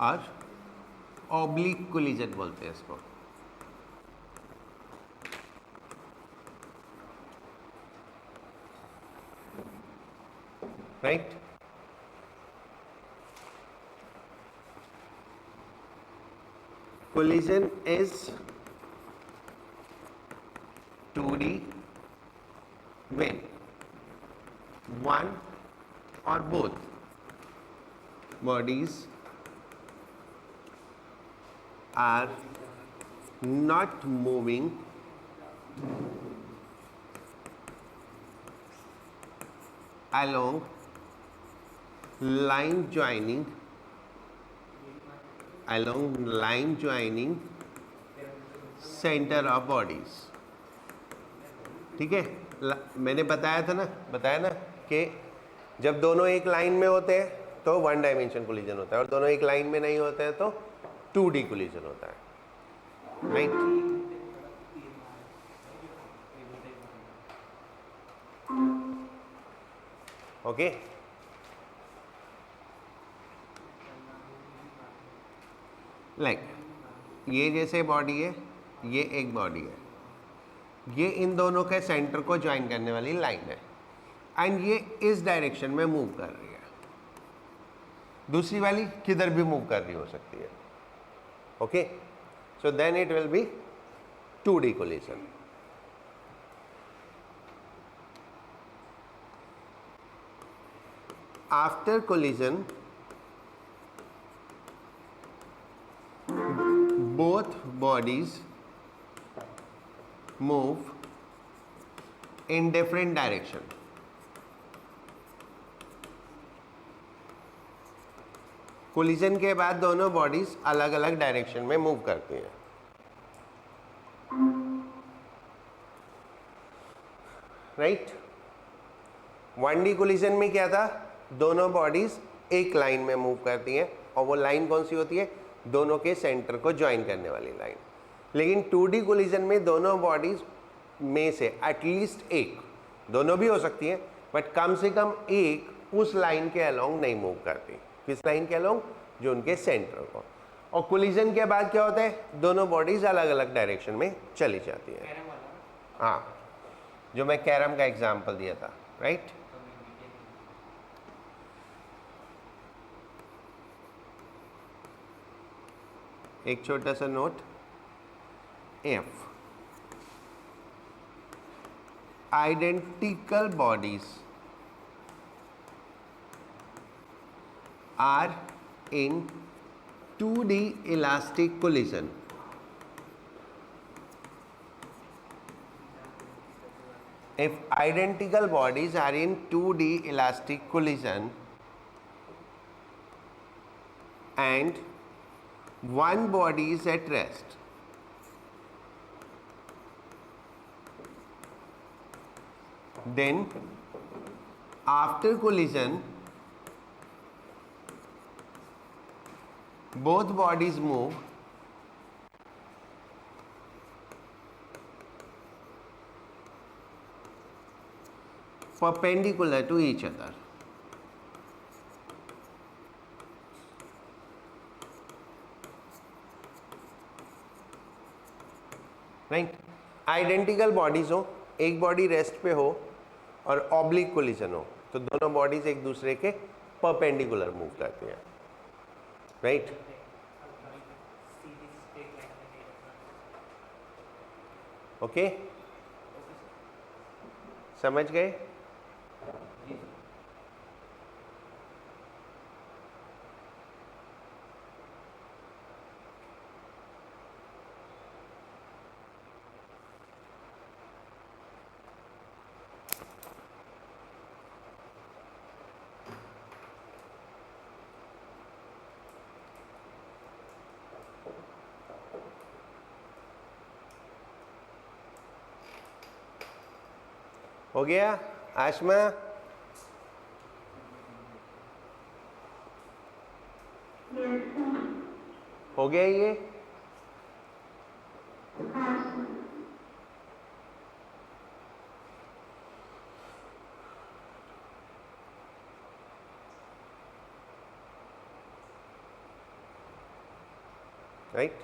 और ऑब्लिक कोलिजन बोलते हैं इसको। Right? Collision is 2D when one or both bodies are not moving along line joining centre of bodies. ठीक है, मैंने बताया ना कि जब दोनों एक लाइन में होते हैं तो वन डायमेंशन कोलिजन होता है, और दोनों एक लाइन में नहीं होते हैं तो 2D कोलिजन होता है। राइट? ओके, लाइक ये जैसे बॉडी है, ये एक बॉडी है, ये इन दोनों के सेंटर को ज्वाइन करने वाली लाइन है, एंड ये इस डायरेक्शन में मूव कर रही है। दूसरी वाली किधर भी मूव कर रही हो सकती है। Okay, so then it will be 2D collision. After collision both bodies move in different direction. कोलिजन के बाद दोनों बॉडीज अलग अलग डायरेक्शन में मूव करती हैं। राइट? 1D कोलिजन में क्या था, दोनों बॉडीज एक लाइन में मूव करती हैं, और वो लाइन कौन सी होती है, दोनों के सेंटर को ज्वाइन करने वाली लाइन। लेकिन 2D कोलिजन में दोनों बॉडीज में से एटलीस्ट एक, दोनों भी हो सकती हैं, बट कम से कम एक उस लाइन के अलोंग नहीं मूव करती। किस लाइन के अलोंग, जो उनके सेंटर को। और कोलिजन के बाद क्या होता है, दोनों बॉडीज अलग अलग डायरेक्शन में चली जाती है। हाँ, जो मैं कैरम का एग्जाम्पल दिया था। राइट? एक छोटा सा note, if identical bodies are in 2D elastic collision, if identical bodies are in 2D elastic collision and one body is at rest, then after collision both bodies move perpendicular to each other. Right? Identical bodies हो, एक body rest पे हो और oblique collision हो, तो दोनों bodies एक दूसरे के परपेंडिकुलर मूव करती हैं, राइट? सीधी स्ट्रेट लाइन में नहीं रखना। ओके, समझ गए? हो गया आशमा? हो गया ये? Right?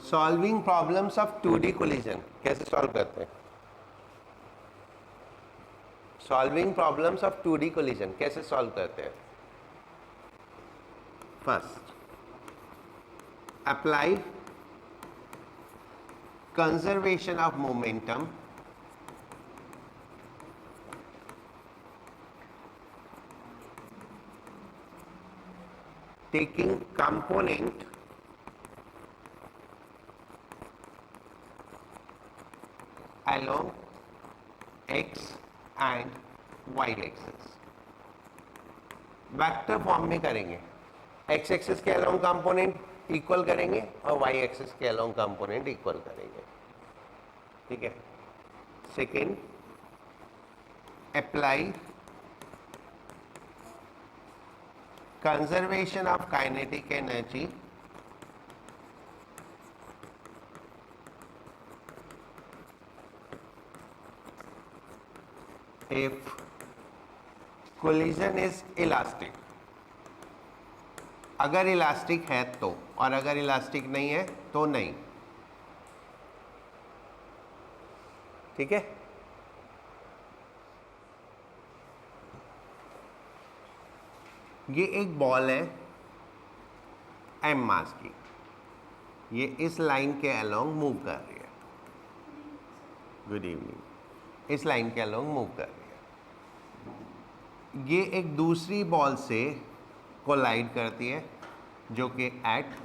Solving problems of 2D collision कैसे सॉल्व करते हैं? Solving problems of 2D collision कैसे सॉल्व करते हैं? First, apply conservation of momentum taking component along x and y axis. Vector form में करेंगे, x एक्सिस के अलोंग कंपोनेंट इक्वल करेंगे और y एक्सिस के अलोंग कंपोनेंट इक्वल करेंगे, ठीक है? Second, apply conservation of kinetic energy if collision is elastic. अगर इलास्टिक है तो, और अगर इलास्टिक नहीं है तो नहीं, ठीक है? ये एक बॉल है m मास की, ये इस लाइन के अलोंग मूव कर रही है, गुड इवनिंग, इस लाइन के अलोंग मूव कर रही है। ये एक दूसरी बॉल से कोलाइड करती है जो कि एट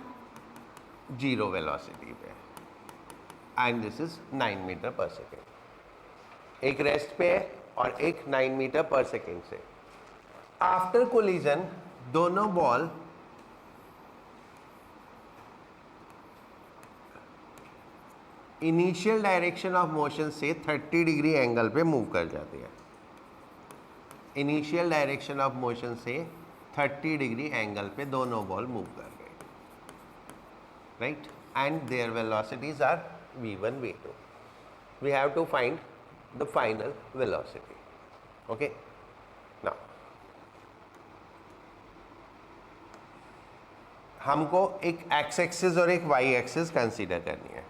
0 वेलोसिटी पे है एंड दिस इज 9 मीटर पर सेकेंड। एक रेस्ट पे है और एक 9 मीटर पर सेकेंड से। आफ्टर कोलिजन दोनों ball initial direction of motion से 30 डिग्री एंगल पे मूव कर जाती है। इनिशियल डायरेक्शन ऑफ मोशन से 30 डिग्री एंगल पे दोनों बॉल मूव कर गए, right? And their velocities are v1 v2. We have to find the final velocity, okay? Now हमको एक x एक्सिस और एक y एक्सिस कंसीडर करनी है।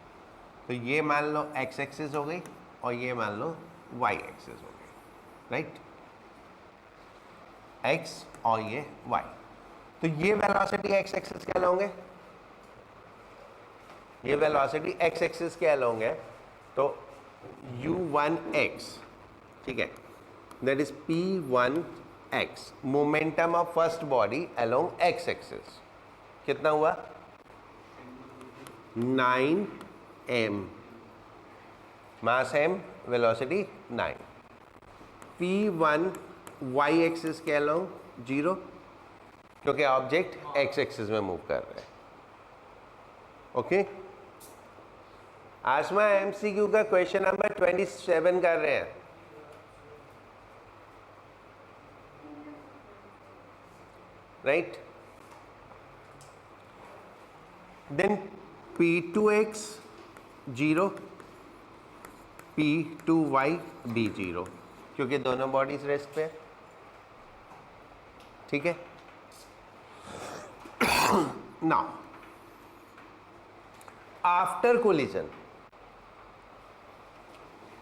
तो ये मान लो x एक्सिस हो गई और ये मान लो y एक्सिस हो गई, राइट? x और ये y। तो ये वेलोसिटी x एक्सिस के अलोंग है, ये वेलोसिटी x एक्सिस के अलोंग है, तो u1x, ठीक है, that is p1x, momentum of first body along x axis कितना हुआ? 9m, मास m, velocity 9। p1 y axis के अलोंग 0, क्योंकि ऑब्जेक्ट x एक्सिस में मूव कर रहे हैं, ओके? आसमा MCQ का क्वेश्चन नंबर 27 कर रहे हैं, right? Then p2x 0, P2y d0, क्योंकि दोनों बॉडीज रेस्ट पे है। ठीक है, now after collision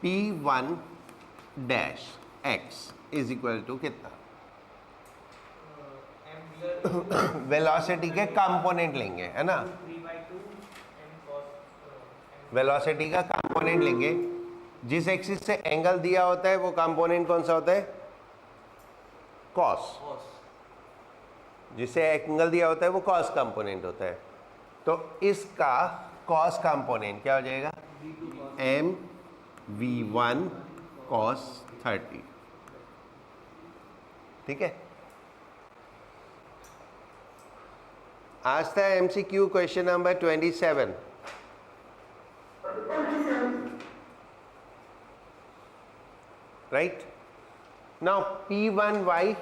P1 dash x is equal to कितना? वेलोसिटी के कंपोनेंट लेंगे, है ना, 3/2 m cos वेलोसिटी का कंपोनेंट लेंगे। जिस एक्सिस से एंगल दिया होता है वो कंपोनेंट कौन सा होता है? कॉस। जिसे एंगल दिया होता है वो कॉस कंपोनेंट होता है। तो इसका कॉस कंपोनेंट क्या हो जाएगा? m v1 cos 30। ठीक है, आज था MCQ question number 27। Right, now P1y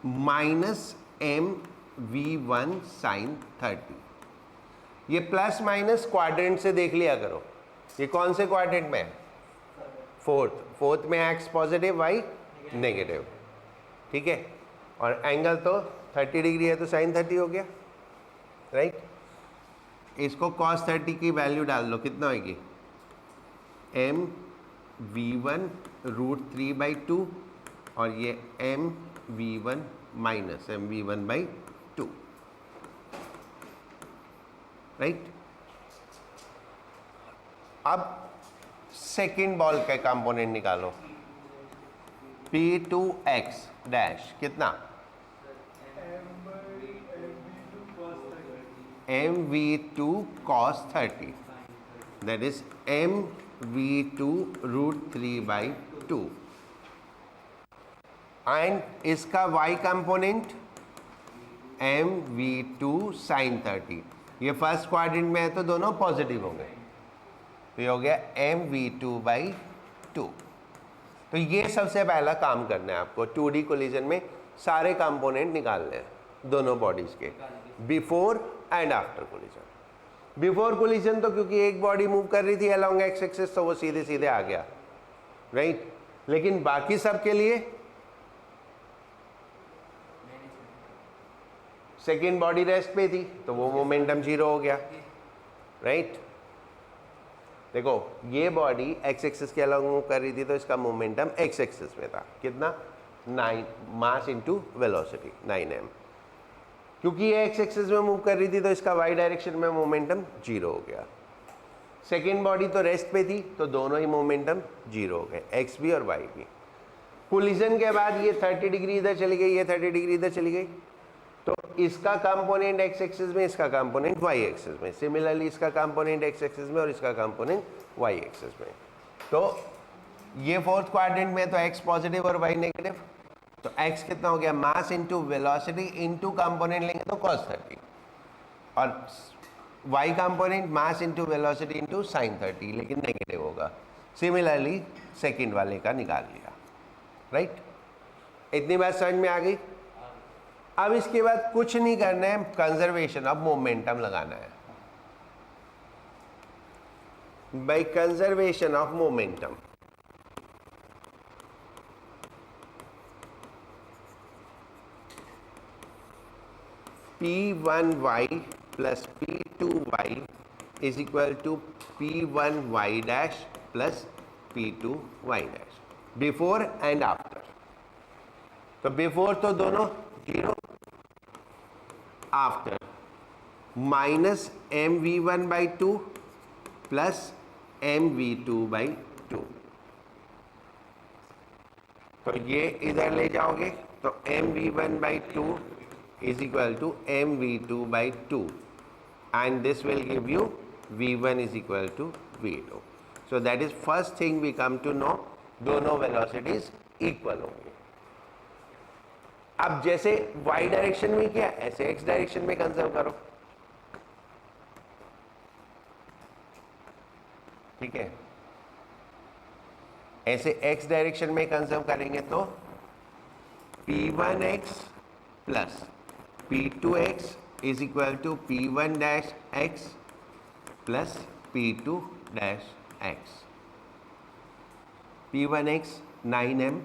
minus MV1 sin 30। ये प्लस माइनस क्वाड्रेंट से देख लिया करो। ये कौन से क्वाड्रेंट में है? फोर्थ में x पॉजिटिव y नेगेटिव। ठीक है, और एंगल तो 30 डिग्री है तो sin 30 हो गया। राइट, इसको cos 30 की वैल्यू डाल लो, कितना होगी? MV1 √3/2 और ये MV1 माइनस MV1/2। राइट, अब सेकेंड बॉल का कंपोनेंट निकालो। P2x डैश कितना? MV2 cos 30, that is MV2 √3/2 and इसका y कंपोनेंट MV2 sin 30। ये फर्स्ट क्वाड्रेंट में है तो दोनों पॉजिटिव होंगे, तो ये हो गया MV2/2। तो ये सबसे पहला काम करना है आपको 2D कोलिजन में, सारे कंपोनेंट निकालने हैं दोनों बॉडीज के, before and after collision. Before collision तो क्योंकि एक बॉडी मूव कर रही थी अलोंग एक्स एक्सिस तो वो सीधे सीधे आ गया। राइट, लेकिन बाकी सब के लिए सेकेंड बॉडी रेस्ट पे थी तो वो मोमेंटम 0 हो गया। राइट, देखो ये बॉडी एक्स एक्सिस के अलोंग मूव कर रही थी तो इसका मोमेंटम एक्स एक्सिस में था, कितना? 9 मास इनटू वेलोसिटी 9m। क्योंकि ये एक्स एक्सिस में मूव कर रही थी तो इसका वाई डायरेक्शन में मोमेंटम 0 हो गया। सेकेंड बॉडी तो रेस्ट पे थी तो दोनों ही मोमेंटम 0 हो गए, एक्स भी और वाई भी। कोलिजन के बाद ये 30 डिग्री इधर चली गई, ये 30 डिग्री इधर चली गई, तो इसका कंपोनेंट एक्स एक्सिस में, इसका कंपोनेंट वाई एक्सिस में। सिमिलरली इसका कंपोनेंट एक्स एक्सिस में और इसका कंपोनेंट वाई एक्सिस में। तो ये फोर्थ क्वाड्रेंट में तो एक्स पॉजिटिव और वाई नेगेटिव, तो x कितना हो गया? Mass into velocity into component लेंगे तो cos 30, और y component mass into velocity into sin 30, लेकिन नेगेटिव होगा। सिमिलरली सेकंड वाले का निकाल लिया। राइट, इतनी बात समझ में आ गई? अब इसके बाद कुछ नहीं करना है, कंजर्वेशन ऑफ मोमेंटम लगाना है। By conservation of momentum P1y plus P2y is equal to P1y dash plus P2y dash, before and after. तो बिफोर तो दोनों 0, after minus MV1/2 plus MV2/2। तो ये इधर ले जाओगे तो MV1/2 is equal to MV2/2 and this will give you V1 is equal to V2. So that is first thing we come to know, दोनों velocities equal होंगे। अब जैसे y डायरेक्शन में किया ऐसे x डायरेक्शन में कंजर्व करो। ठीक है, ऐसे x डायरेक्शन में कंजर्व करेंगे तो P1x plus P2x is equal to P1 dash X plus P2 dash X. P1x 9m,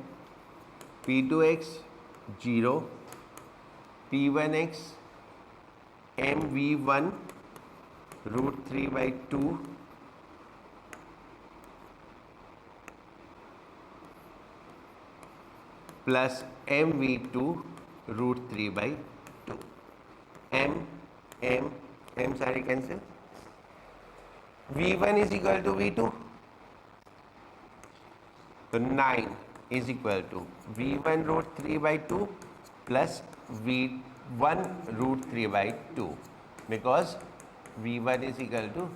P2x 0, P1x mv1 root 3/2 plus mv2 root 3/2। m सारे cancel. v1 is equal to v2, तो 9 is equal to v1 root 3/2 plus v1 root 3/2 because v1 is equal to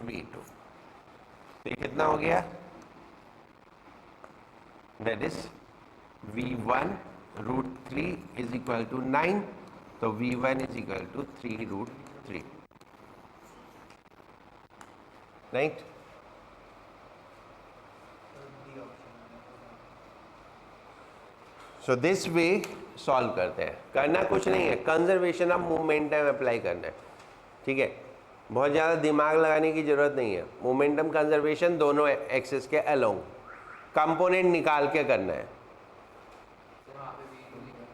v2। तो ये कितना हो गया? That is v1 root 3 is equal to 9, तो v1 is equal to 3 root 3, right. So this way solve करते हैं। करना कुछ नहीं है, कंजर्वेशन ऑफ मोमेंटम अप्लाई करना है, ठीक है। बहुत ज़्यादा दिमाग लगाने की ज़रूरत नहीं है। मोमेंटम कंजर्वेशन दोनों एक्सिस के अलोंग कंपोनेंट निकाल के करना है।